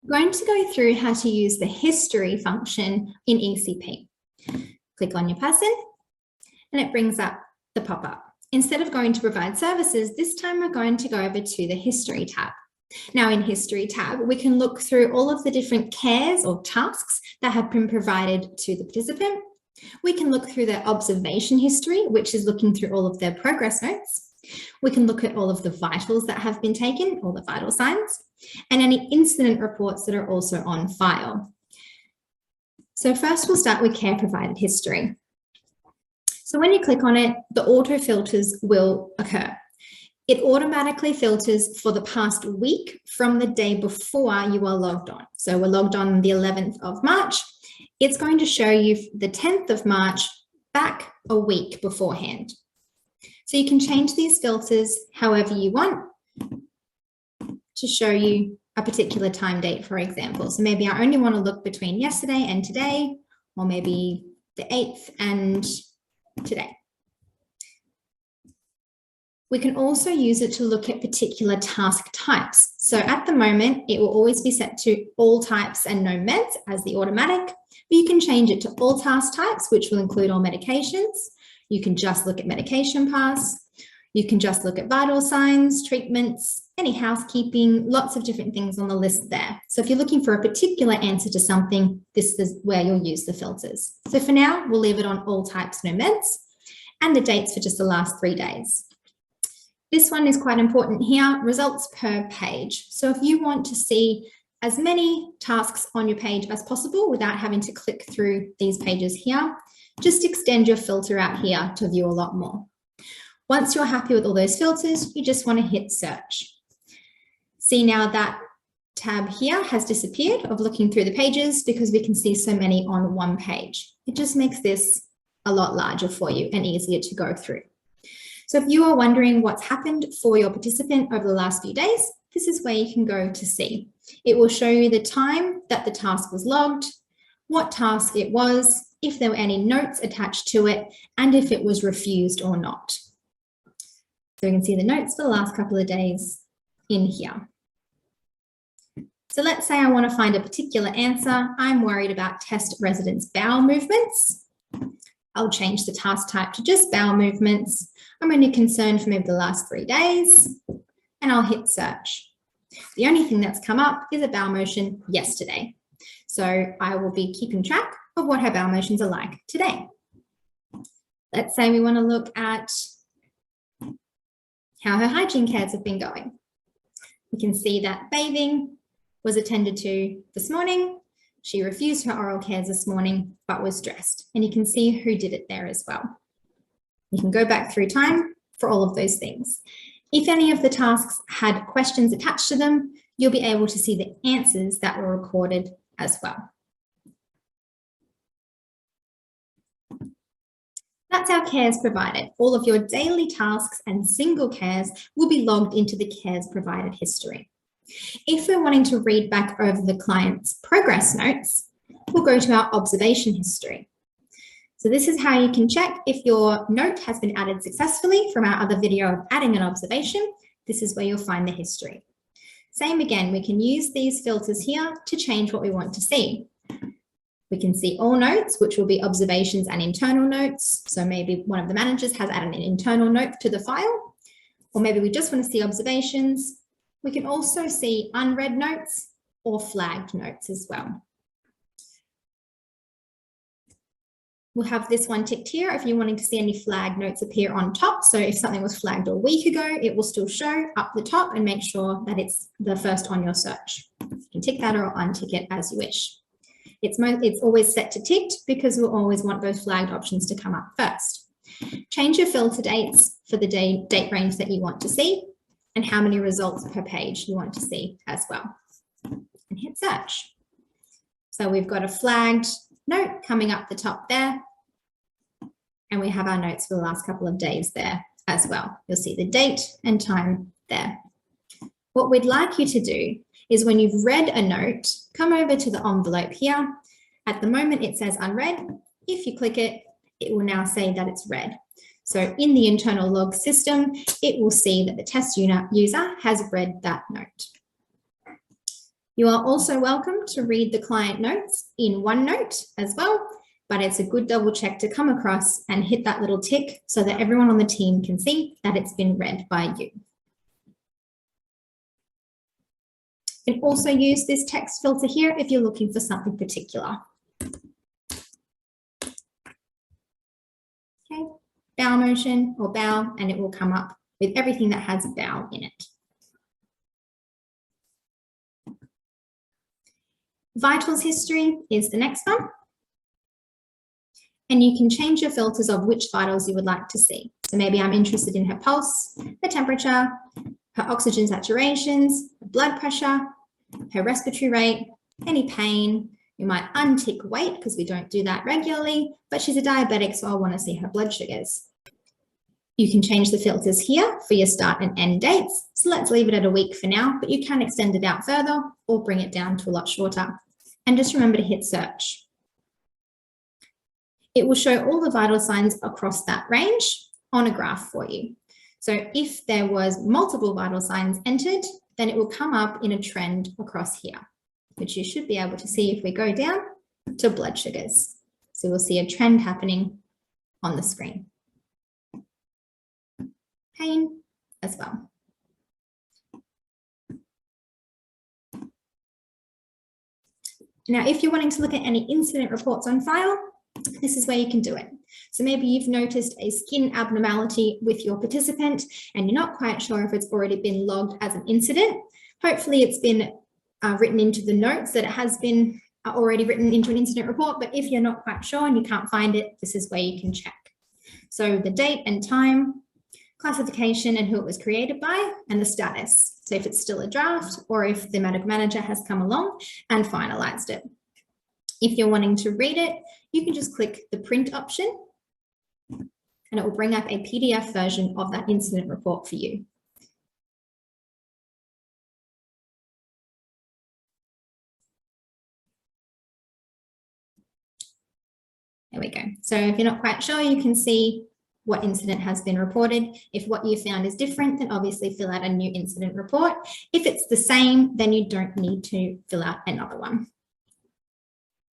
We're going to go through how to use the history function in ECP. Click on your person and it brings up the pop-up. Instead of going to provide services, this time we're going to go over to the history tab. Now in history tab, we can look through all of the different cares or tasks that have been provided to the participant. We can look through their observation history, which is looking through all of their progress notes. We can look at all of the vitals that have been taken, all the vital signs, and any incident reports that are also on file. So first we'll start with care provided history. So when you click on it, the auto filters will occur. It automatically filters for the past week from the day before you are logged on. So we're logged on the 11th of March. It's going to show you the 10th of March back a week beforehand. So you can change these filters however you want to show you a particular time date, for example. So maybe I only want to look between yesterday and today, or maybe the 8th and today. We can also use it to look at particular task types. So at the moment, it will always be set to all types and no meds as the automatic, but you can change it to all task types, which will include all medications. You can just look at medication pass. You can just look at vital signs, treatments, any housekeeping, lots of different things on the list there. So if you're looking for a particular answer to something, this is where you'll use the filters. So for now, we'll leave it on all types, no meds, and the dates for just the last 3 days. This one is quite important here, results per page. So if you want to see as many tasks on your page as possible without having to click through these pages here, just extend your filter out here to view a lot more. Once you're happy with all those filters, you just want to hit search. See now that tab here has disappeared of looking through the pages because we can see so many on one page. It just makes this a lot larger for you and easier to go through. So if you are wondering what's happened for your participant over the last few days, this is where you can go to see. It will show you the time that the task was logged, what task it was, if there were any notes attached to it, and if it was refused or not. So we can see the notes for the last couple of days in here. So let's say I want to find a particular answer. I'm worried about test residents' bowel movements. I'll change the task type to just bowel movements. I'm only concerned for maybe the last 3 days, and I'll hit search. The only thing that's come up is a bowel motion yesterday. So I will be keeping track of what her bowel motions are like today. Let's say we want to look at how her hygiene cares have been going. We can see that bathing was attended to this morning. She refused her oral cares this morning, but was dressed. And you can see who did it there as well. You can go back through time for all of those things. If any of the tasks had questions attached to them, you'll be able to see the answers that were recorded as well. That's our cares provided. All of your daily tasks and single cares will be logged into the cares provided history. If we're wanting to read back over the client's progress notes, we'll go to our observation history. So this is how you can check if your note has been added successfully from our other video of adding an observation. This is where you'll find the history. Same again, we can use these filters here to change what we want to see. We can see all notes, which will be observations and internal notes. So maybe one of the managers has added an internal note to the file, or maybe we just want to see observations. We can also see unread notes or flagged notes as well. We'll have this one ticked here if you're wanting to see any flagged notes appear on top. So if something was flagged a week ago, it will still show up the top and make sure that it's the first on your search. You can tick that or untick it as you wish. It's always set to ticked because we'll always want those flagged options to come up first. Change your filter dates for the date range that you want to see and how many results per page you want to see as well. And hit search. So we've got a flagged note coming up the top there. And we have our notes for the last couple of days there as well. You'll see the date and time there. What we'd like you to do is when you've read a note, come over to the envelope here. At the moment it says unread. If you click it, it will now say that it's read. So in the internal log system, it will see that the test user has read that note. You are also welcome to read the client notes in OneNote as well, but it's a good double check to come across and hit that little tick so that everyone on the team can see that it's been read by you. You can also use this text filter here if you're looking for something particular. Okay, bowel motion or bowel, and it will come up with everything that has bowel in it. Vitals history is the next one. And you can change your filters of which vitals you would like to see. So maybe I'm interested in her pulse, her temperature, her oxygen saturations, her blood pressure, her respiratory rate, any pain. You might untick weight because we don't do that regularly, but she's a diabetic, so I want to see her blood sugars. You can change the filters here for your start and end dates. So let's leave it at a week for now, but you can extend it out further or bring it down to a lot shorter. And just remember to hit search. It will show all the vital signs across that range on a graph for you. So if there was multiple vital signs entered, then it will come up in a trend across here, which you should be able to see if we go down to blood sugars. So we'll see a trend happening on the screen. Pain as well. Now, if you're wanting to look at any incident reports on file, this is where you can do it. So maybe you've noticed a skin abnormality with your participant and you're not quite sure if it's already been logged as an incident. Hopefully it's been written into the notes that it has been already written into an incident report, but if you're not quite sure and you can't find it, this is where you can check. So the date and time, classification and who it was created by, and the status. So if it's still a draft or if the medical manager has come along and finalized it. If you're wanting to read it, you can just click the print option and it will bring up a PDF version of that incident report for you. There we go. So if you're not quite sure, you can see what incident has been reported. If what you found is different, then obviously fill out a new incident report. If it's the same, then you don't need to fill out another one.